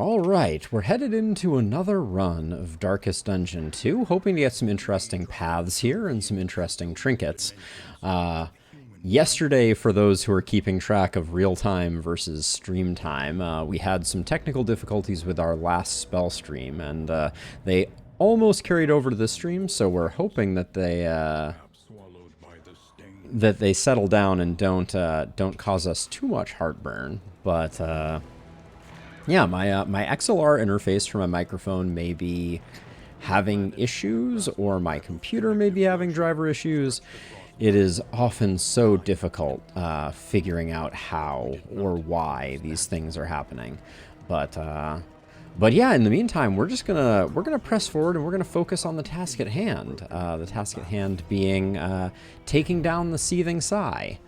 Alright, we're headed into another run of Darkest Dungeon 2, hoping to get some interesting paths here and some interesting trinkets. Yesterday, for those who are keeping track of real-time versus stream time, we had some technical difficulties with our last spell stream, and they almost carried over to this stream, so we're hoping that they settle down and don't cause us too much heartburn. But yeah, my XLR interface for my microphone may be having issues, or my computer may be having driver issues. It is often so difficult figuring out how or why these things are happening. But yeah, in the meantime, we're gonna press forward and we're gonna focus on the task at hand. The task at hand being taking down the Seething Sigh.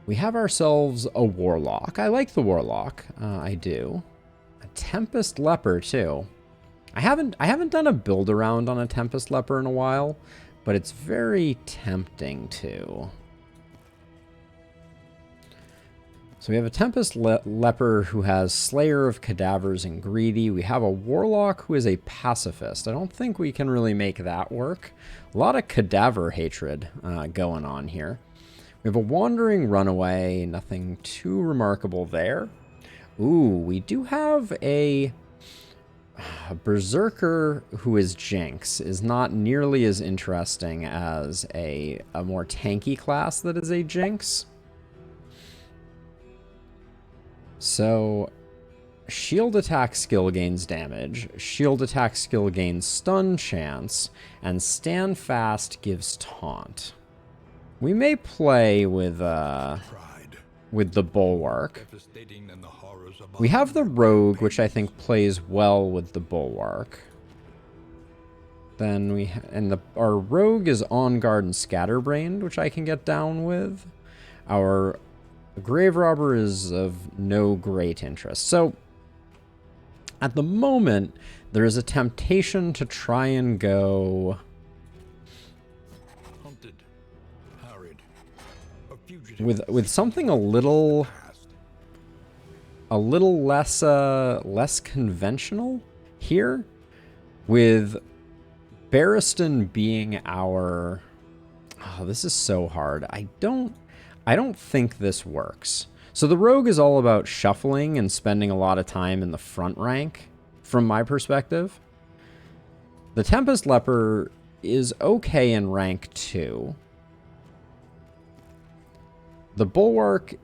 We have ourselves a Warlock. I like the Warlock. I do. A Tempest Leper too. I haven't done a build around on a Tempest Leper in a while, but it's very tempting too. So we have a Tempest Leper who has Slayer of Cadavers and Greedy. We have a Warlock who is a Pacifist. I don't think we can really make that work. A lot of Cadaver hatred going on here. We have a Wandering Runaway, nothing too remarkable there. Ooh, we do have a Berserker who is Jinx. Is not nearly as interesting as a more tanky class that is a Jinx. So, shield attack skill gains damage, shield attack skill gains stun chance, and stand fast gives taunt. We may play with the Bulwark. We have the Rogue, which I think plays well with the Bulwark. Then our Rogue is On Guard and Scatterbrained, which I can get down with. Our Grave Robber is of no great interest. So, at the moment, there is a temptation to try and go with something a little less conventional here, with Barristan being our... Oh, this is so hard. I don't think this works. So the Rogue is all about shuffling and spending a lot of time in the front rank, from my perspective. The Tempest Leper is okay in rank 2. The Bulwark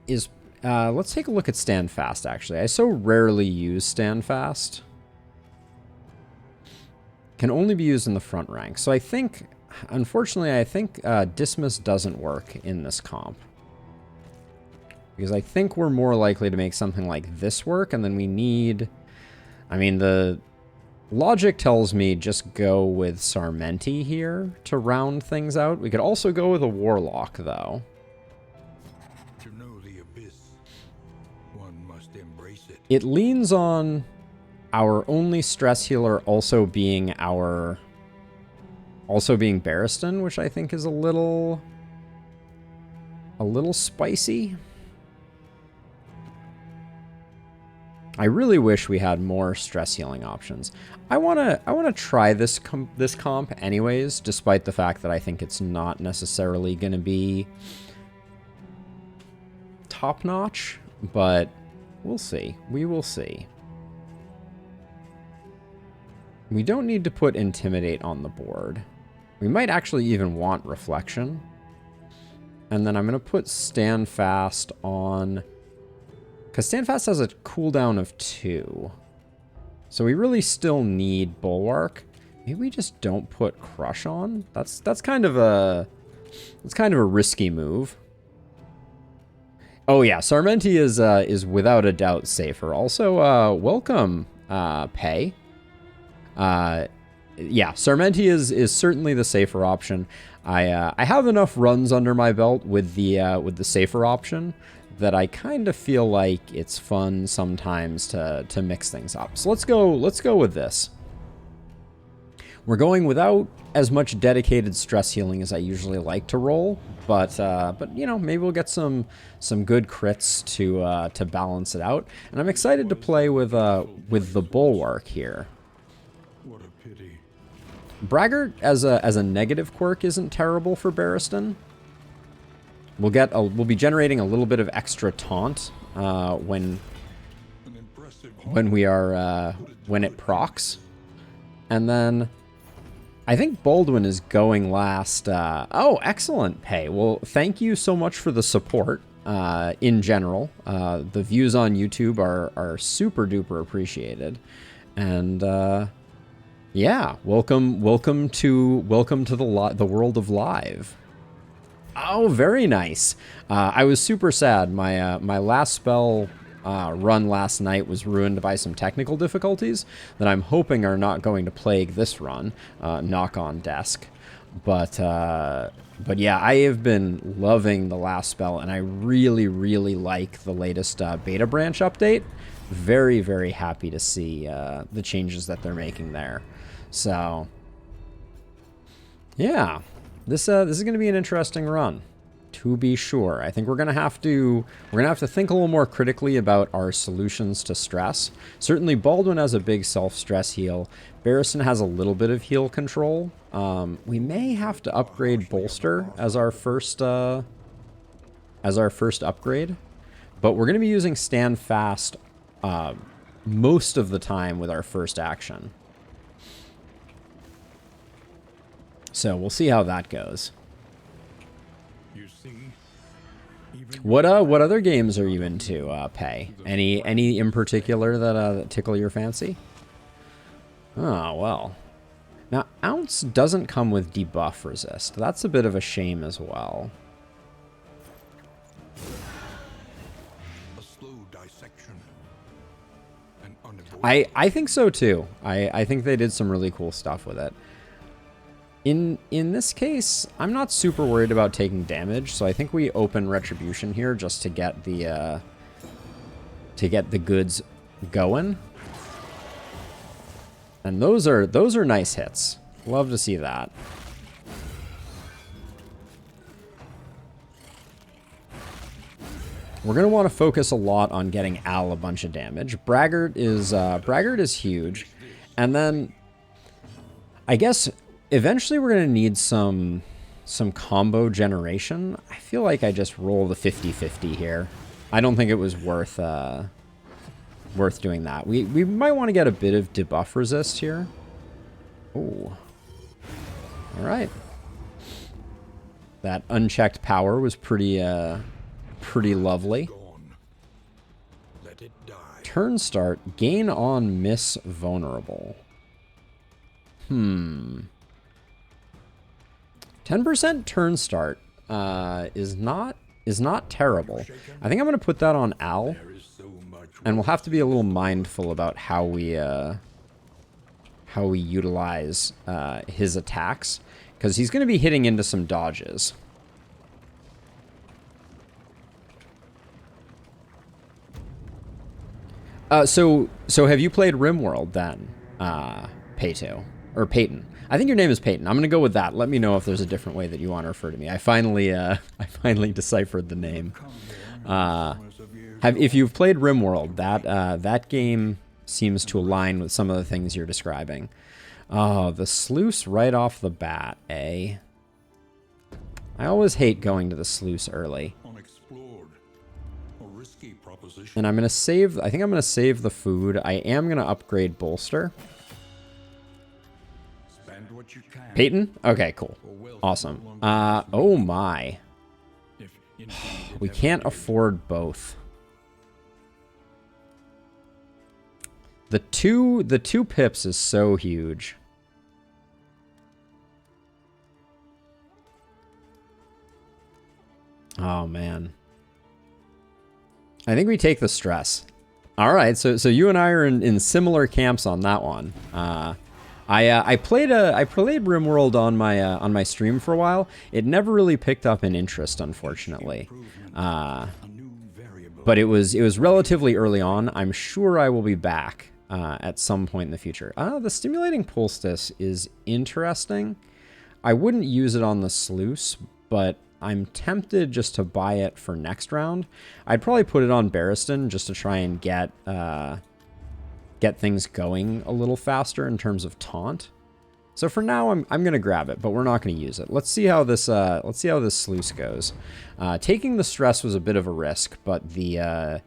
is... let's take a look at Stand Fast, actually. I so rarely use Stand Fast. Can only be used in the front rank. So I think, unfortunately, Dismiss doesn't work in this comp. Because I think we're more likely to make something like this work, and then we need... I mean, the logic tells me just go with Sarmenti here to round things out. We could also go with a Warlock, though. It leans on our only stress healer also being Barristan, which I think is a little spicy. I really wish we had more stress healing options. I wanna try this comp anyways, despite the fact that I think it's not necessarily gonna be top notch, but we'll see. We will see. We don't need to put Intimidate on the board. We might actually even want Reflection. And then I'm going to put Stand Fast on... Because Stand Fast has a cooldown of 2. So we really still need Bulwark. Maybe we just don't put Crush on? That's kind of a risky move. Oh yeah, Sarmenti is without a doubt safer. Also, welcome, Pei. Yeah, Sarmenti is certainly the safer option. I have enough runs under my belt with the safer option that I kind of feel like it's fun sometimes to mix things up. So let's go with this. We're going without as much dedicated stress healing as I usually like to roll, but you know, maybe we'll get some good crits to balance it out. And I'm excited to play with the Bulwark here. What a pity. Braggart as a negative quirk isn't terrible for Barristan. We'll be generating a little bit of extra taunt when it procs, and then I think Baldwin is going last. Oh, excellent, Pay. Well, thank you so much for the support in general. The views on YouTube are super duper appreciated, and yeah, welcome to the world of live. Oh, very nice. I was super sad. My last spell run last night was ruined by some technical difficulties that I'm hoping are not going to plague this run. Knock on desk. But yeah, I have been loving the last spell, and I really, really like the latest beta branch update. Very, very happy to see the changes that they're making there. So, yeah. This is going to be an interesting run, to be sure. I think we're going to have to think a little more critically about our solutions to stress. Certainly, Baldwin has a big self-stress heal. Barristan has a little bit of heal control. We may have to upgrade Bolster as our first upgrade, but we're going to be using Stand Fast most of the time with our first action. So we'll see how that goes. You see, what other games are you into, Pay? Any in particular that tickle your fancy? Oh, well. Now, Ounce doesn't come with debuff resist. That's a bit of a shame as well. a slow dissection. I think so too. I think they did some really cool stuff with it. In this case, I'm not super worried about taking damage, so I think we open Retribution here just to get the goods going. And those are nice hits. Love to see that. We're gonna want to focus a lot on getting Al a bunch of damage. Braggart is huge, and then I guess eventually we're gonna need some combo generation. I feel like I just roll the 50-50 here. I don't think it was worth doing that. We might want to get a bit of debuff resist here. Oh, all right. That unchecked power was pretty lovely. Turn start, gain on miss vulnerable. 10% turn start is not terrible. I think I'm going to put that on Al, and we'll have to be a little mindful about how we utilize his attacks, because he's going to be hitting into some dodges. So have you played RimWorld then, Peyton? Or Peyton? I think your name is Peyton. I'm gonna go with that. Let me know if there's a different way that you want to refer to me. I finally deciphered the name. If you've played RimWorld, that game seems to align with some of the things you're describing. Oh, the sluice right off the bat, eh? I always hate going to the sluice early. And I'm gonna save. I think I'm gonna save the food. I am gonna upgrade Bolster. Peyton? Okay, cool. Awesome. Oh my. We can't afford both. The two pips is so huge. Oh man. I think we take the stress. All right, so you and I are in similar camps on that one. I played RimWorld on my stream for a while. It never really picked up an interest, unfortunately. But it was relatively early on. I'm sure I will be back at some point in the future. The Stimulating Poultice is interesting. I wouldn't use it on the Sluice, but I'm tempted just to buy it for next round. I'd probably put it on Barristan just to try and get things going a little faster in terms of taunt. So for now, I'm gonna grab it, but we're not gonna use it. Let's see how this Sluice goes. Taking the stress was a bit of a risk, but the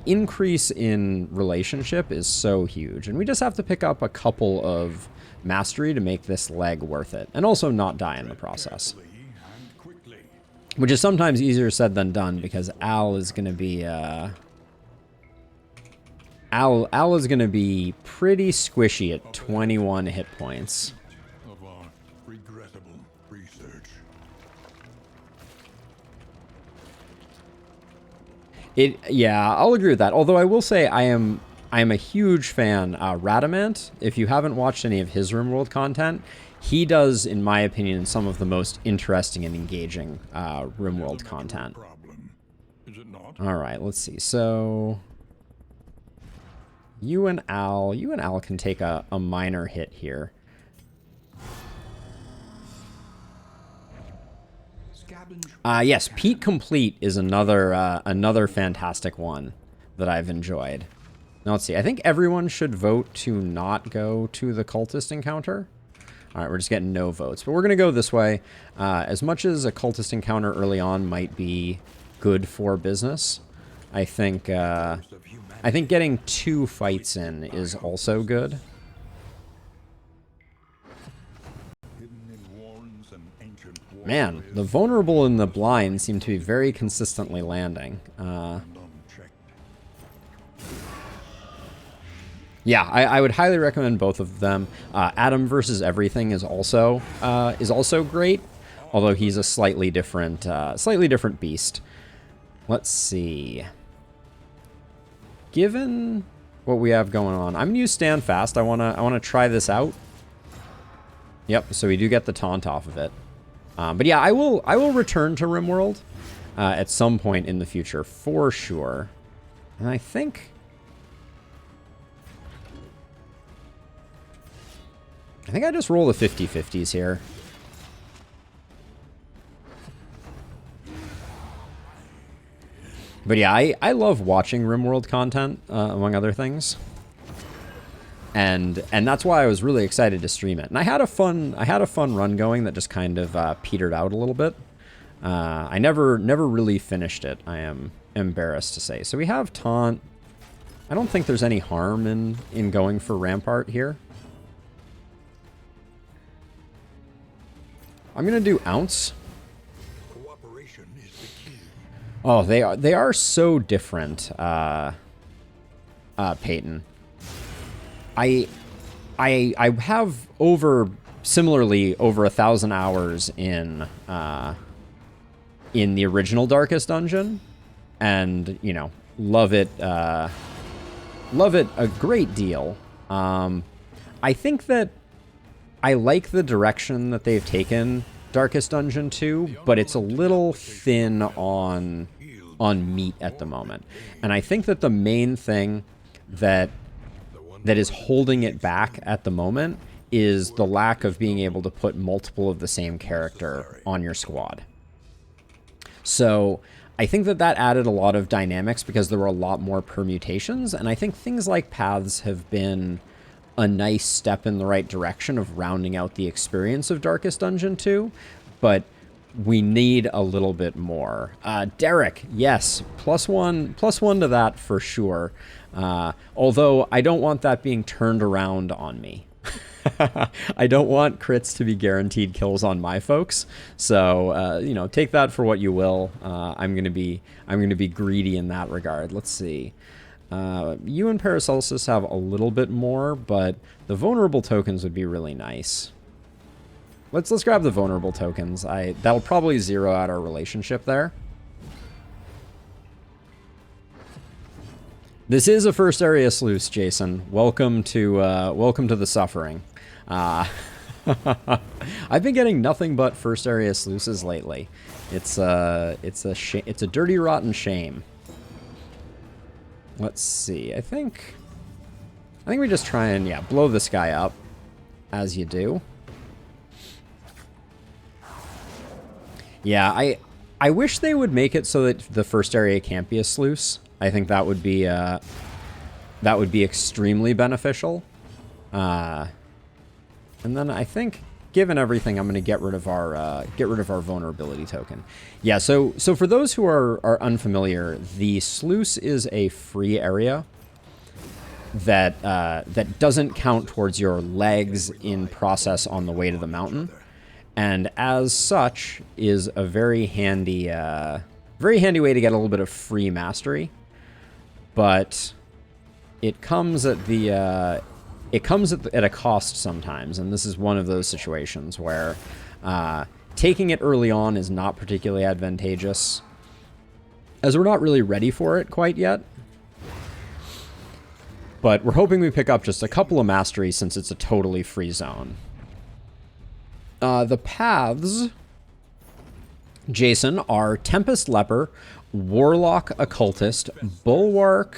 increase in relationship is so huge, and we just have to pick up a couple of mastery to make this leg worth it, and also not die in the process. Which is sometimes easier said than done, because Al is going to be Al is going to be pretty squishy at 21 hit points. Of our regrettable research. Yeah, I'll agree with that. Although I will say I am a huge fan. Radamant, if you haven't watched any of his RimWorld content, he does, in my opinion, some of the most interesting and engaging RimWorld content. Is it not? All right, let's see. So you and Al can take a minor hit here. Yes, Pete Complete is another fantastic one that I've enjoyed. Now let's see. I think everyone should vote to not go to the cultist encounter. All right, we're just getting no votes, but we're gonna go this way. As much as a cultist encounter early on might be good for business, I think getting 2 fights in is also good. Man, the vulnerable and the blind seem to be very consistently landing. Yeah, I would highly recommend both of them. Adam versus Everything is also great, although he's a slightly different beast. Let's see. Given what we have going on, I'm gonna use Stand Fast. I wanna try this out. Yep. So we do get the taunt off of it. But yeah, I will return to RimWorld at some point in the future for sure, and I think I just roll the 50-50s here. But yeah, I love watching RimWorld content, among other things. And that's why I was really excited to stream it. And I had a fun run going that just kind of petered out a little bit. I never really finished it, I am embarrassed to say. So we have Taunt. I don't think there's any harm in going for Rampart here. I'm gonna do Ounce. Cooperation is the key. Oh, they are so different, Peyton. I have similarly over 1,000 hours in the original Darkest Dungeon, and you know, love it a great deal. I think that I like the direction that they've taken Darkest Dungeon 2, but it's a little thin on meat at the moment. And I think that the main thing that is holding it back at the moment is the lack of being able to put multiple of the same character on your squad. So I think that added a lot of dynamics because there were a lot more permutations, and I think things like paths have been a nice step in the right direction of rounding out the experience of Darkest Dungeon 2, but we need a little bit more. Derek, yes, +1 to that for sure. Although I don't want that being turned around on me. I don't want crits to be guaranteed kills on my folks. So, you know, take that for what you will. I'm gonna be greedy in that regard. Let's see. You and Paracelsus have a little bit more, but the vulnerable tokens would be really nice. Let's grab the vulnerable tokens. That'll probably zero out our relationship there. This is a first area sluice, Jason. Welcome to the suffering. I've been getting nothing but first area sluices lately. It's a dirty, rotten shame. Let's see. I think I think we just try and, yeah, blow this guy up, as you do. Yeah, I wish they would make it so that the first area can't be a sluice. I think that would be extremely beneficial. And then I think, given everything, I'm going to get rid of our vulnerability token. Yeah. So for those who are unfamiliar, the sluice is a free area that that doesn't count towards your legs in process on the way to the mountain, and as such is a very handy way to get a little bit of free mastery. But it comes at the at a cost sometimes, and this is one of those situations where taking it early on is not particularly advantageous, as we're not really ready for it quite yet. But we're hoping we pick up just a couple of masteries since it's a totally free zone. The paths, Jason, are Tempest Leper, Warlock Occultist, Bulwark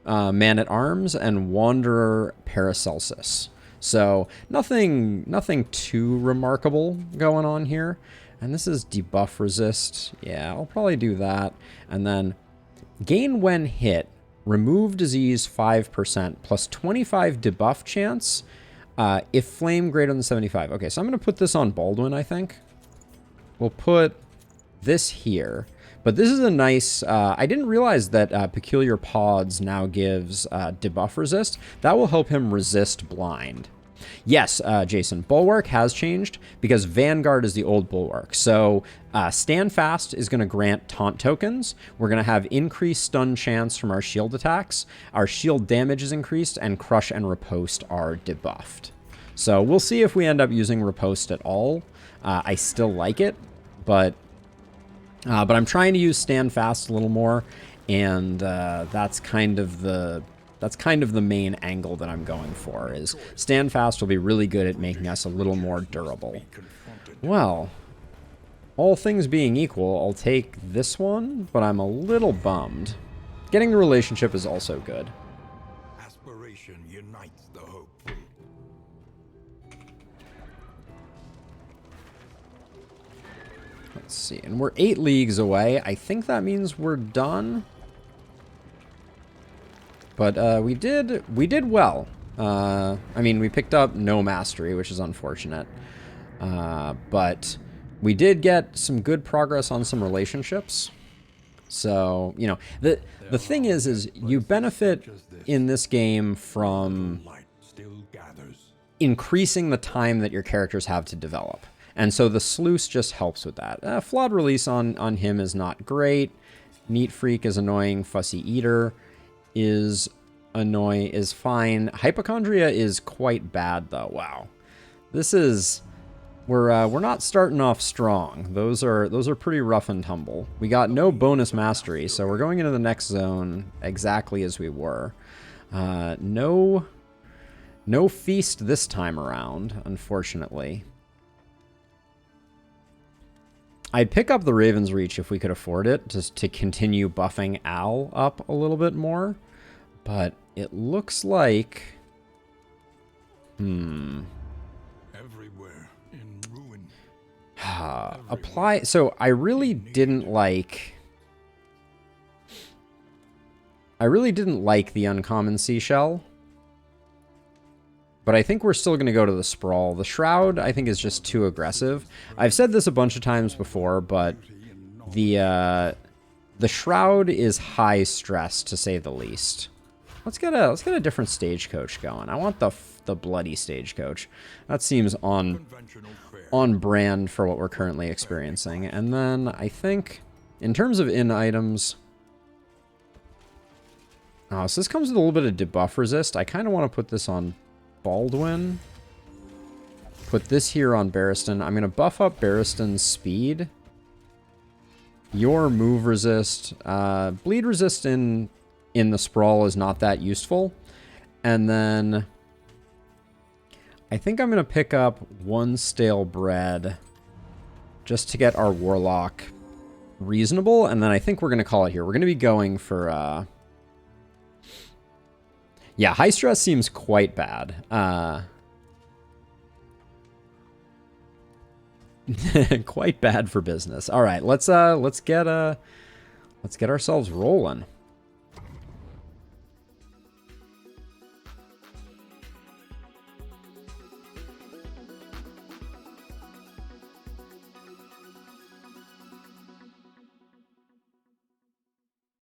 Man-at-Arms, and Wanderer Paracelsus. So nothing too remarkable going on here. And this is debuff resist. Yeah, I'll probably do that. And then gain when hit, remove disease 5%, plus 25 debuff chance if flame greater than 75. Okay, so I'm going to put this on Baldwin, I think. We'll put this here. But this is a nice... I didn't realize that Peculiar Pods now gives debuff resist. That will help him resist blind. Yes, Jason, Bulwark has changed because Vanguard is the old Bulwark. So Stand Fast is going to grant taunt tokens. We're going to have increased stun chance from our shield attacks. Our shield damage is increased, and Crush and Riposte are debuffed. So we'll see if we end up using Riposte at all. I still like it, but I'm trying to use Stand Fast a little more, and that's kind of the main angle that I'm going for. Is Stand Fast will be really good at making us a little more durable. Well, all things being equal, I'll take this one, but I'm a little bummed. Getting the relationship is also good. Aspiration unites the hopeful. Let's see, and we're 8 leagues away. I think that means we're done. But we did well. I mean, we picked up no mastery, which is unfortunate. But we did get some good progress on some relationships. So, you know, the thing is you benefit in this game from increasing the time that your characters have to develop. And so the sluice just helps with that. Flawed release on him is not great. Neat Freak is annoying. Fussy Eater is fine. Hypochondria is quite bad though. Wow. This is we're not starting off strong. Those are pretty rough and tumble. We got no bonus mastery, so we're going into the next zone exactly as we were. No feast this time around, unfortunately. I'd pick up the Raven's Reach if we could afford it, just to continue buffing Al up a little bit more. But it looks like... Everywhere in ruin. Apply... So I really didn't like the uncommon seashell. But I think we're still going to go to the Sprawl. The Shroud, I think, is just too aggressive. I've said this a bunch of times before, but the Shroud is high stress, to say the least. Let's get a different stagecoach going. I want the bloody stagecoach. That seems on brand for what we're currently experiencing. And then I think, in terms of in items... Oh, so this comes with a little bit of debuff resist. I kind of want to put this on Baldwin. Put this here on Barristan. I'm going to buff up Barristan's speed. Your move resist. Bleed resist in the Sprawl is not that useful. And then I think I'm going to pick up 1 stale bread just to get our Warlock reasonable. And then I think we're going to call it here. We're going to be going for... Yeah, high stress seems quite bad. Quite bad for business. All right, let's get ourselves rolling.